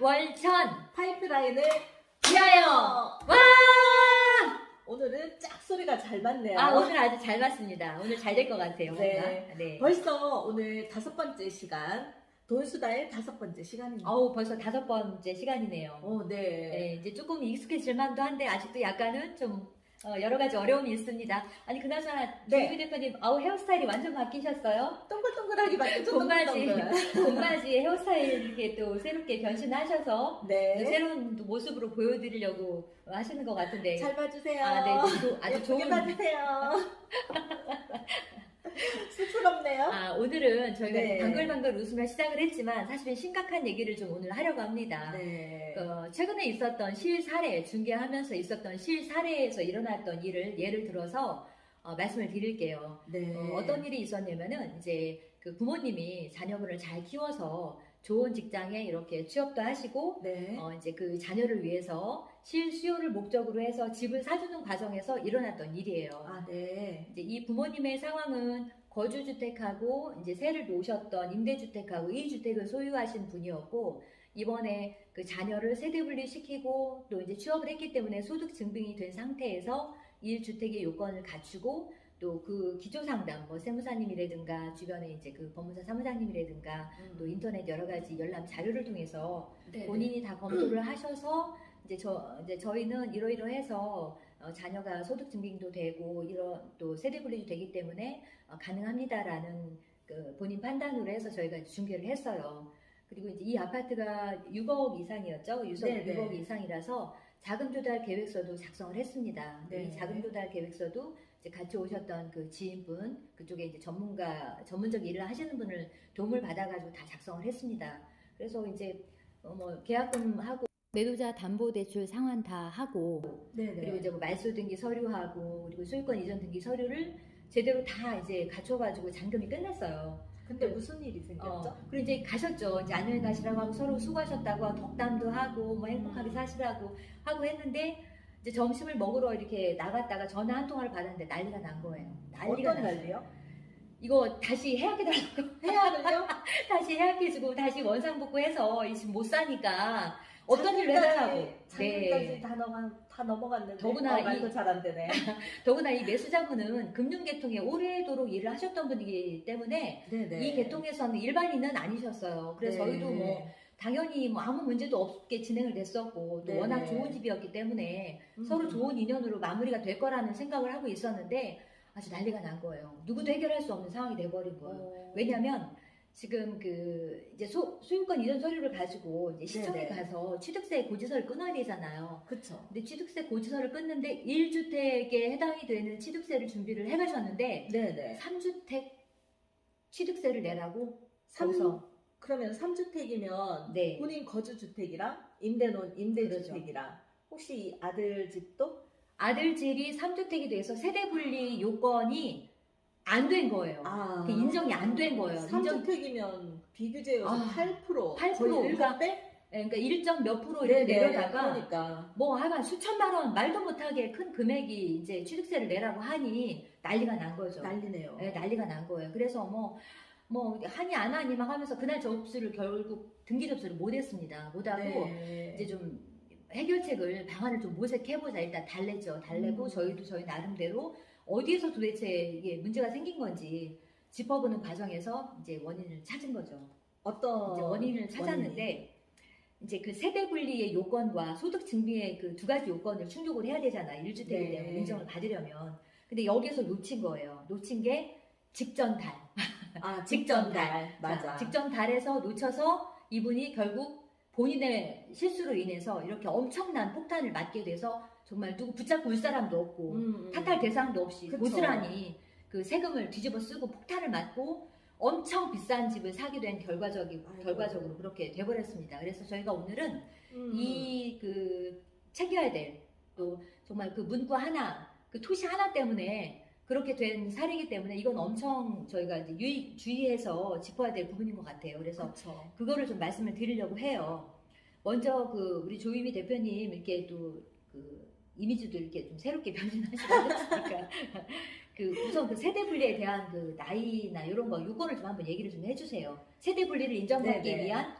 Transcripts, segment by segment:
월천 파이프라인을 위하여! 와! 오늘은 짝 소리가 잘 맞네요. 오늘 아주 잘 봤습니다. 오늘 잘 될 것 같아요. 네. 뭔가. 네. 벌써 오늘 5번째 시간, 돈수다의 5번째 시간입니다. 벌써 5번째 시간이네요. 네. 네, 이제 조금 익숙해질 만도 한데 아직도 약간은 좀 여러 가지 어려움이 있습니다. 아니 그나저나 네. 조유미 대표님 헤어스타일이 완전 바뀌셨어요? 동글동글하게 바뀌죠. 봄맞이 헤어스타일 이렇게 또 새롭게 변신하셔서 네. 새로운 또 모습으로 보여드리려고 하시는 것 같은데 잘 봐주세요. 네, 아주 예쁘게 좋은 봐주세요. 쑥스럽네요. 오늘은 저희가 네. 방글방글 웃으며 시작을 했지만 사실은 심각한 얘기를 좀 오늘 하려고 합니다. 네. 최근에 있었던 실사례, 중계하면서 있었던 실사례에서 일어났던 일을 예를 들어서 말씀을 드릴게요. 네. 어떤 일이 있었냐면은 이제 그 부모님이 자녀분을 잘 키워서 좋은 직장에 이렇게 취업도 하시고 네. 이제 그 자녀를 위해서 실수요를 목적으로 해서 집을 사주는 과정에서 일어났던 일이에요. 네. 이제 이 부모님의 상황은 거주주택하고 이제 세를 놓으셨던 임대주택하고 2주택을 소유하신 분이었고 이번에 그 자녀를 세대분리 시키고 또 이제 취업을 했기 때문에 소득 증빙이 된 상태에서 1주택의 요건을 갖추고 또 그 기초상담 뭐 세무사님이라든가 주변에 이제 그 법무사 사무장님이라든가 또 인터넷 여러 가지 열람 자료를 통해서 네. 본인이 다 검토를 하셔서 이제 저희는 이러이러해서 자녀가 소득 증빙도 되고 또 세대 분리도 되기 때문에 가능합니다라는 그 본인 판단으로 해서 저희가 중개를 했어요. 그리고 이제 이 아파트가 6억 이상이었죠. 6억 이상이라서 자금 조달 계획서도 작성을 했습니다. 네. 이 자금 조달 계획서도 이제 같이 오셨던 그 지인분 그쪽에 이제 전문적 일을 하시는 분을 도움을 받아가지고 다 작성을 했습니다. 그래서 이제 뭐 계약금하고 매도자 담보대출 상환 다 하고 네네. 그리고 이제 뭐 말소 등기 서류하고 그리고 소유권 이전 등기 서류를 제대로 다 이제 갖춰가지고 잔금이 끝났어요. 근데 무슨 일이 생겼죠? 그리고 이제 가셨죠. 이제 안녕히 가시라고 하고 서로 수고하셨다고 하고 덕담도 하고 뭐 행복하게 사시라고 하고 했는데 이제 점심을 먹으러 이렇게 나갔다가 전화 한 통화를 받았는데 난리가 난 거예요. 난리가 어떤 났어요. 난리요? 이거 다시 해약해달라고. 해약을요? 다시 해약해주고 다시 원상복구해서 이 집 못 사니까 어떤 일을 해달라고. 작년까지 다 넘어갔는데 더구나 말도 잘 안 되네. 더구나 이 매수자분은 금융계통에 오래도록 일을 하셨던 분이기 때문에 네네. 이 계통에서는 일반인은 아니셨어요. 그래서 네. 저희도 뭐 당연히 뭐 아무 문제도 없게 진행을 됐었고 또 네네. 워낙 좋은 집이었기 때문에 서로 좋은 인연으로 마무리가 될 거라는 생각을 하고 있었는데 아주 난리가 난 거예요. 누구도 해결할 수 없는 상황이 돼버린 거예요. 왜냐하면 지금 그 이제 소유권 이전 서류를 가지고 이제 시청에 네네. 가서 취득세 고지서를 끊어야 되잖아요. 그쵸. 근데 취득세 고지서를 끊는데 1주택에 해당이 되는 취득세를 준비를 해가셨는데 네네. 3주택 취득세를 내라고 그러면 3주택이면 네. 본인 거주주택이랑 임대주택이랑 혹시 이 아들 집도? 아들 집이 3주택이 돼서 세대 분리 요건이 안 된 거예요. 그 인정이 안 된 거예요. 3주택이면 비규제여서 8%. 8%. 거의 그러니까 7배? 그러니까 1점 몇 프로 이렇게 내려다가 그러니까. 뭐 하여간 수천만 원 말도 못하게 큰 금액이 이제 취득세를 내라고 하니 난리가 난 거죠. 난리네요. 네, 난리가 난 거예요. 그래서 뭐 하니 안 하니 막 하면서 그날 접수를 결국 등기 접수를 못 했습니다. 못 하고 네. 이제 좀 해결책을 방안을 좀 모색해보자. 일단 달래죠. 달래고 저희 나름대로 어디에서 도대체 이게 문제가 생긴 건지 짚어보는 과정에서 이제 원인을 찾은 거죠. 어떤 이제 원인을 찾았는데 이제 그 세대 분리의 요건과 소득 증빙의 그 두 가지 요건을 충족을 해야 되잖아요. 1주택이 네. 때문에 인정을 받으려면. 근데 여기에서 놓친 거예요. 놓친 게 직전달. 직전달. 맞아. 자, 직전달에서 놓쳐서 이분이 결국 본인의 실수로 인해서 이렇게 엄청난 폭탄을 맞게 돼서 정말 누구 붙잡고 올 사람도 없고 탓할 대상도 없이 그쵸. 고스란히 그 세금을 뒤집어 쓰고 폭탄을 맞고 엄청 비싼 집을 사게 된 결과적으로 그렇게 돼버렸습니다. 그래서 저희가 오늘은 이 그 챙겨야 될 또 정말 그 문구 하나, 그 토시 하나 때문에 그렇게 된 사례이기 때문에 이건 엄청 저희가 이제 주의해서 짚어야 될 부분인 것 같아요. 그래서 그쵸. 그거를 좀 말씀을 드리려고 해요. 먼저 그 우리 조유미 대표님 이렇게 또 그 이미지도 이렇게 좀 새롭게 변신하시고 하셨으니까 그 우선 그 세대 분리에 대한 그 나이나 이런 거 요거를 좀 한번 얘기를 좀 해주세요. 세대 분리를 인정받기 네네. 위한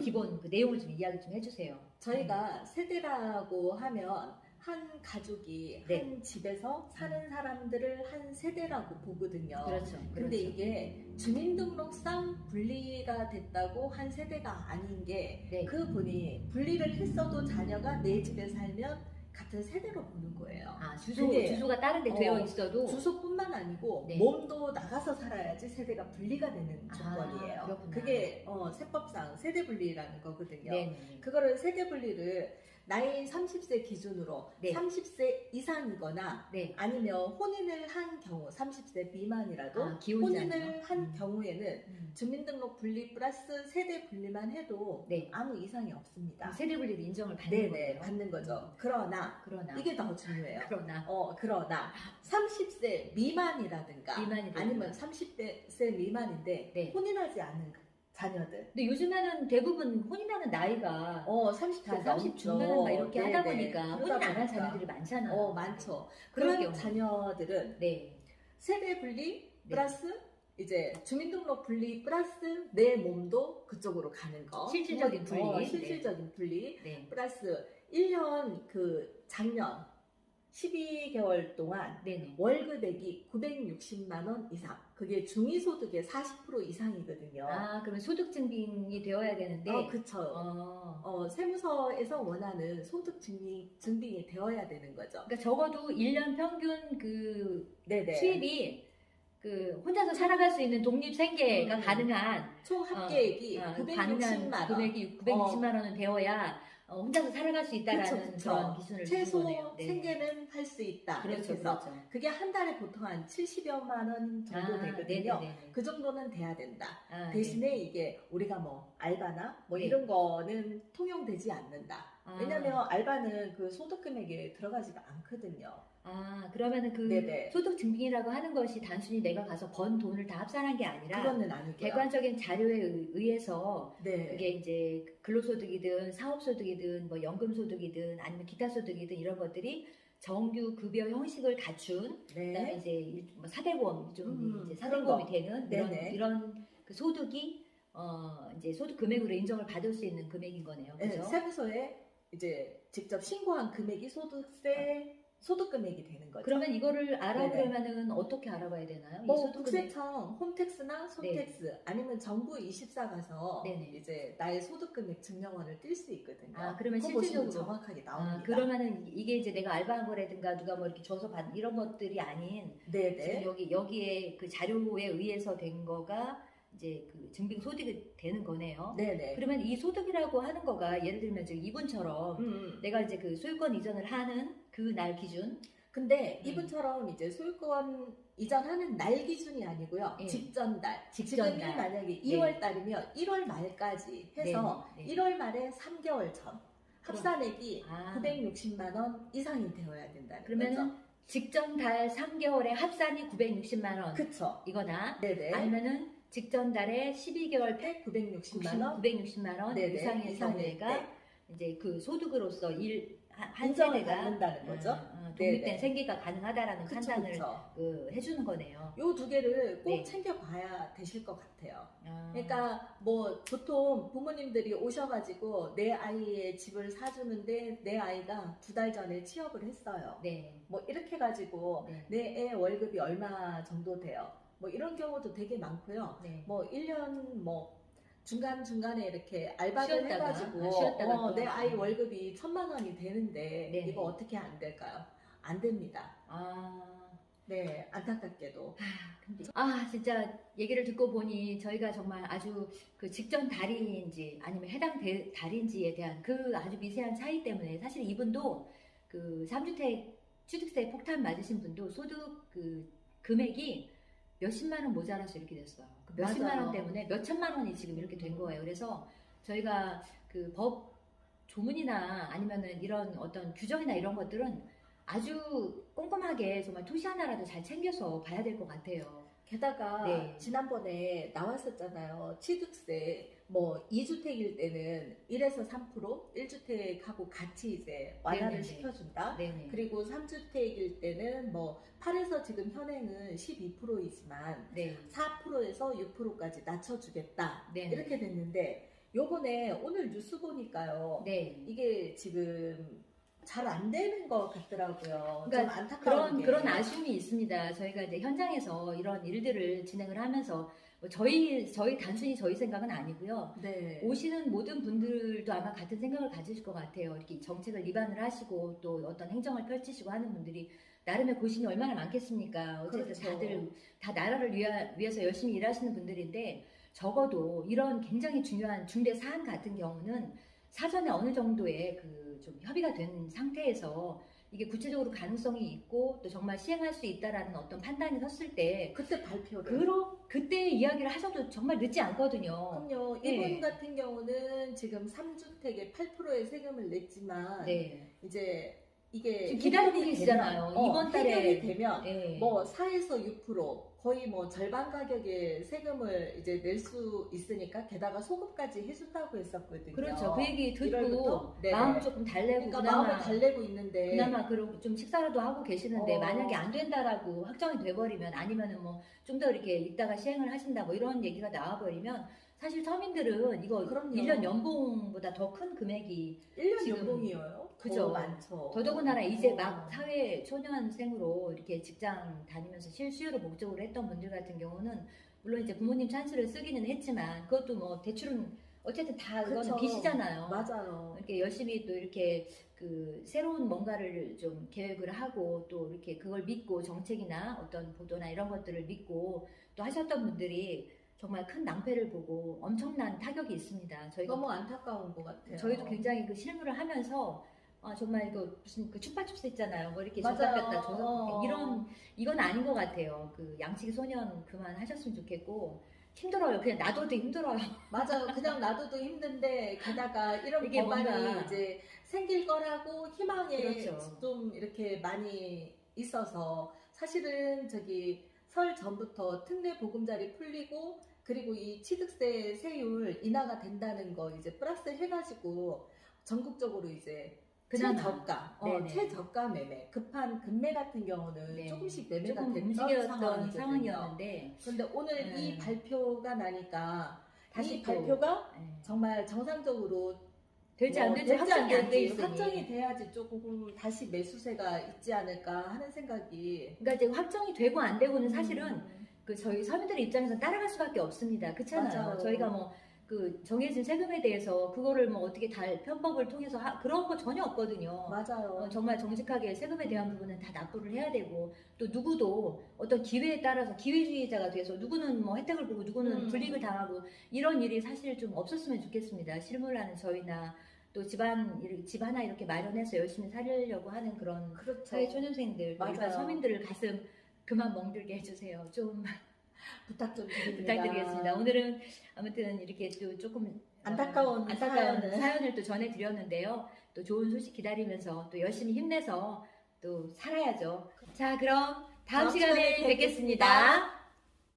기본 그 내용을 좀 이야기 좀 해주세요. 저희가 세대라고 하면 한 가족이 네. 한 집에서 사는 사람들을 한 세대라고 보거든요. 그렇죠. 근데 이게 주민등록상 분리가 됐다고 한 세대가 아닌 게 네. 그분이 분리를 했어도 자녀가 내 집에 살면 같은 세대로 보는 거예요. 그게 주소가 다른 데 되어 있어도 주소뿐만 아니고 네. 몸도 나가서 살아야지 세대가 분리가 되는 조건이에요. 그렇구나. 그게 세법상 세대 분리라는 거거든요. 네. 그거를 세대 분리를 나이 30세 기준으로 네. 30세 이상이거나 네. 아니면 혼인을 한 경우 30세 미만이라도 기혼자네요. 혼인을 한 경우에는 주민등록 분리 플러스 세대 분리만 해도 네. 아무 이상이 없습니다. 세대 분리를 인정을 받는 네네, 거예요. 받는 거죠. 그러나 이게 더 중요해요. 그러나 30세 미만이라든가 아니면 30세 미만인데 네. 혼인하지 않은 자녀들. 근데 요즘에는 대부분 혼인하는 나이가 30대 30 중반 막 이렇게 하다 네네. 보니까 혼인 그러다 안 한 보니까. 자녀들이 많잖아요. 많죠. 그럴 그런 경우. 자녀들은 네. 세대 분리 네. 플러스 이제 주민등록 분리 플러스 내 몸도 그쪽으로 가는 거. 실질적인 분리. 실질적인 분리 네. 플러스 1년 그 작년 12개월 동안 네네. 월급액이 960만 원 이상. 그게 중위소득의 40% 이상이거든요. 그러면 소득 증빙이 되어야 되는데. 그쵸. 세무서에서 원하는 소득 증빙이 되어야 되는 거죠. 그러니까 적어도 1년 평균 그 네네. 수입이 그 혼자서 살아갈 수 있는 독립 생계가 가능한 총 합계액이 가능한 960만 원. 금액이 960만 원은 되어야 혼자서 살아갈 수 있다라는 그쵸. 그런 기준을 최소 주는 거네요. 네. 생계는 할 수 있다. 그렇죠, 이렇게 해서 그렇죠. 그게 한 달에 보통 한 70여만 원 정도 되거든요. 네네네. 그 정도는 돼야 된다. 네. 대신에 이게 우리가 뭐 알바나 뭐 네. 이런 거는 통용되지 않는다. 왜냐면 알바는 그 소득 금액에 들어가지가 않거든요. 그러면은 그 네네. 소득 증빙이라고 하는 것이 단순히 내가 가서 번 돈을 다 합산한 게 아니라 그거는 아니고요. 객관적인 자료에 의해서 네. 그게 이제 근로소득이든 사업소득이든 뭐 연금소득이든 아니면 기타 소득이든 이런 것들이 정규 급여 형식을 갖춘 그다음에 네. 이제 뭐 사대보험 좀 이제 그런 사대보험이 거. 되는 네네. 이런 그 소득이 이제 소득 금액으로 인정을 받을 수 있는 금액인 거네요. 네, 그죠? 세무서에 이제 직접 신고한 금액이 소득 금액이 되는 거죠. 그러면 이거를 알아보려면은 네네. 어떻게 알아봐야 되나요? 이 뭐 소득 금액. 국세청 홈택스나 손택스 아니면 정부 24 가서 네네. 이제 나의 소득 금액 증명원을 뛸 수 있거든요. 그러면 그거 보시면 실질적으로 정확하게 나옵니다. 그러면은 이게 이제 내가 알바한 거라든가 누가 뭐 이렇게 줘서 받은 이런 것들이 아닌 네네. 지금 여기에 그 자료에 의해서 된 거가 이제 그 증빙 소득이 되는 거네요. 네네. 그러면 이 소득이라고 하는 거가 예를 들면 지금 이분처럼 내가 이제 그 소유권 이전을 하는 그 날 기준. 근데 이분처럼 이제 소유권 이전하는 날 기준이 아니고요. 예. 직전 달. 직전 지금이 달. 만약에 2월 달이면 1월 말까지 해서 네. 1월 말에 3개월 전 합산액이 아. 960만 원 이상이 되어야 된다는 그러면은 거죠. 직전 달 3개월에 합산이 960만 원 그쵸. 이거나 네네. 아니면은 직전 달에 12개월 때 960만 원 960만 원 네네. 이상의 이상일 경우가 때. 이제 그 소득으로서 한 인정을 세대가 받는다는 거죠. 독립된 네네. 생계가 가능하다라는 그쵸, 판단을 그쵸. 해주는 거네요. 요 두 개를 꼭 네. 챙겨봐야 되실 것 같아요. 그러니까 뭐 보통 부모님들이 오셔가지고 내 아이의 집을 사주는데 내 아이가 2달 전에 취업을 했어요. 네. 뭐 이렇게 해가지고 네. 내 애 월급이 얼마 정도 돼요. 뭐 이런 경우도 되게 많고요. 네. 뭐 1년 뭐 중간중간에 이렇게 알바를 쉬었다가, 해가지고 쉬었다가 내 아이 월급이 1,000만 원이 되는데 네. 이거 어떻게 안 될까요? 안 됩니다. 네, 안타깝게도. 근데 진짜 얘기를 듣고 보니 저희가 정말 아주 그 직전 달인지 아니면 해당 달인지에 대한 그 아주 미세한 차이 때문에 사실 이분도 그 3주택 취득세 폭탄 맞으신 분도 소득 그 금액이 몇십만 원 모자라서 이렇게 됐어요. 그 몇십만 맞아요. 원 때문에 몇천만 원이 지금 이렇게 된 거예요. 그래서 저희가 그 법 조문이나 아니면은 이런 어떤 규정이나 이런 것들은 아주 꼼꼼하게 정말 토시 하나라도 잘 챙겨서 봐야 될 것 같아요. 게다가 네. 지난번에 나왔었잖아요. 취득세 뭐 2주택일 때는 1에서 3%, 1주택하고 같이 이제 완화를 네네네. 시켜준다. 네네. 그리고 3주택일 때는 뭐 8에서 지금 현행은 12%이지만 네. 4%에서 6%까지 낮춰주겠다. 네네. 이렇게 됐는데 요번에 오늘 뉴스 보니까요. 네. 이게 지금 잘 안 되는 것 같더라고요. 좀 그러니까 안타까운 게. 그런 아쉬움이 있습니다. 저희가 이제 현장에서 이런 일들을 진행을 하면서 뭐 저희 단순히 저희 생각은 아니고요. 네. 오시는 모든 분들도 아마 같은 생각을 가지실 것 같아요. 이렇게 정책을 위반을 하시고 또 어떤 행정을 펼치시고 하는 분들이 나름의 고심이 얼마나 많겠습니까? 어쨌든 그렇죠. 다들 다 나라를 위해서 열심히 일하시는 분들인데 적어도 이런 굉장히 중요한 중대 사안 같은 경우는 사전에 어느 정도의 그 좀 협의가 된 상태에서 이게 구체적으로 가능성이 있고 또 정말 시행할 수 있다라는 어떤 판단이 섰을 때 그때 발표를. 그때 이야기를 하셔도 정말 늦지 않거든요. 그럼요. 네. 이분 같은 경우는 지금 3주택에 8%의 세금을 냈지만 네. 이제 이게 지금 기다리고 해결이 계시잖아요. 되면, 이번 달에 해결이 되면 네. 뭐 4에서 6% 거의 뭐 절반 가격의 세금을 이제 낼 수 있으니까 게다가 소급까지 해준다고 했었거든요. 그렇죠. 그 얘기 듣고 1월부터? 네네. 마음 조금 달래고 그러니까 마음을 달래고 있는데 그나마 그러고 좀 식사라도 하고 계시는데 어. 만약에 안 된다라고 확정이 돼버리면 아니면은 뭐 좀 더 이렇게 이따가 시행을 하신다 뭐 이런 얘기가 나와버리면 사실 서민들은 이거 그럼요. 1년 연봉보다 더 큰 금액이 1년 지금- 연봉이에요. 그죠. 더 많죠. 더더군다나 이제 어. 막 사회 초년생으로 이렇게 직장 다니면서 실수요를 목적으로 했던 분들 같은 경우는 물론 이제 부모님 찬스를 쓰기는 했지만 그것도 뭐 대출은 어쨌든 다 그거는 그쵸. 빚이잖아요. 맞아요. 이렇게 열심히 또 이렇게 그 새로운 뭔가를 좀 계획을 하고 또 이렇게 그걸 믿고 정책이나 어떤 보도나 이런 것들을 믿고 또 하셨던 분들이 정말 큰 낭패를 보고 엄청난 타격이 있습니다. 너무 안타까운 것 같아요. 저희도 굉장히 그 실무를 하면서 정말 이거 무슨 그 chupa-chups 있잖아요. 뭐 이렇게 맞아요. 줬다 뺐다 이건 아닌 것 같아요. 그 양치기 소년 그만 하셨으면 좋겠고 힘들어요. 그냥 놔둬도 힘들어요. 맞아요. 그냥 놔둬도 힘든데 게다가 이런 이게 법안이 뭔가- 이제 생길 거라고 희망에 그렇죠. 좀 이렇게 많이 있어서 사실은 저기 설 전부터 특례 보금자리 풀리고 그리고 이 취득세 세율 인하가 된다는 거 이제 플러스 해가지고 전국적으로 이제 그나마. 최저가, 네네. 최저가 매매, 급한 급매 같은 경우는 네. 조금씩 매매가 조금 됐던 움직였던 상황이거든요. 상황이었는데 그런데 오늘 이 발표가 나니까 다시 이 또- 발표가 네. 정말 정상적으로 될지 안 뭐 될지 확정이 안 돼 될지 있으니. 확정이 돼야지 조금 다시 매수세가 있지 않을까 하는 생각이. 그러니까 이제 확정이 되고 안 되고는 사실은 음, 그 저희 서민들 입장에서 따라갈 수밖에 없습니다. 그렇잖아요. 맞아요. 저희가 뭐 그 정해진 세금에 대해서 그거를 뭐 어떻게 편법을 통해서 그런 거 전혀 없거든요. 맞아요. 정말 정직하게 세금에 대한 부분은 다 납부를 해야 되고 또 누구도 어떤 기회에 따라서 기회주의자가 돼서 누구는 뭐 혜택을 보고 누구는 불이익을 당하고 이런 일이 사실 좀 없었으면 좋겠습니다. 실무를 하는 저희나 또 집 하나 이렇게 마련해서 열심히 살려고 하는 그런 그렇죠. 사회 초년생들 또 맞아요. 일반 서민들을 가슴 그만 멍들게 해주세요. 좀 부탁 좀 드립니다. 부탁드리겠습니다. 오늘은 아무튼 이렇게 또 조금 안타까운 사연을 또 전해드렸는데요. 또 좋은 소식 기다리면서 또 열심히 힘내서 또 살아야죠. 자, 그럼 다음 시간에 뵙겠습니다.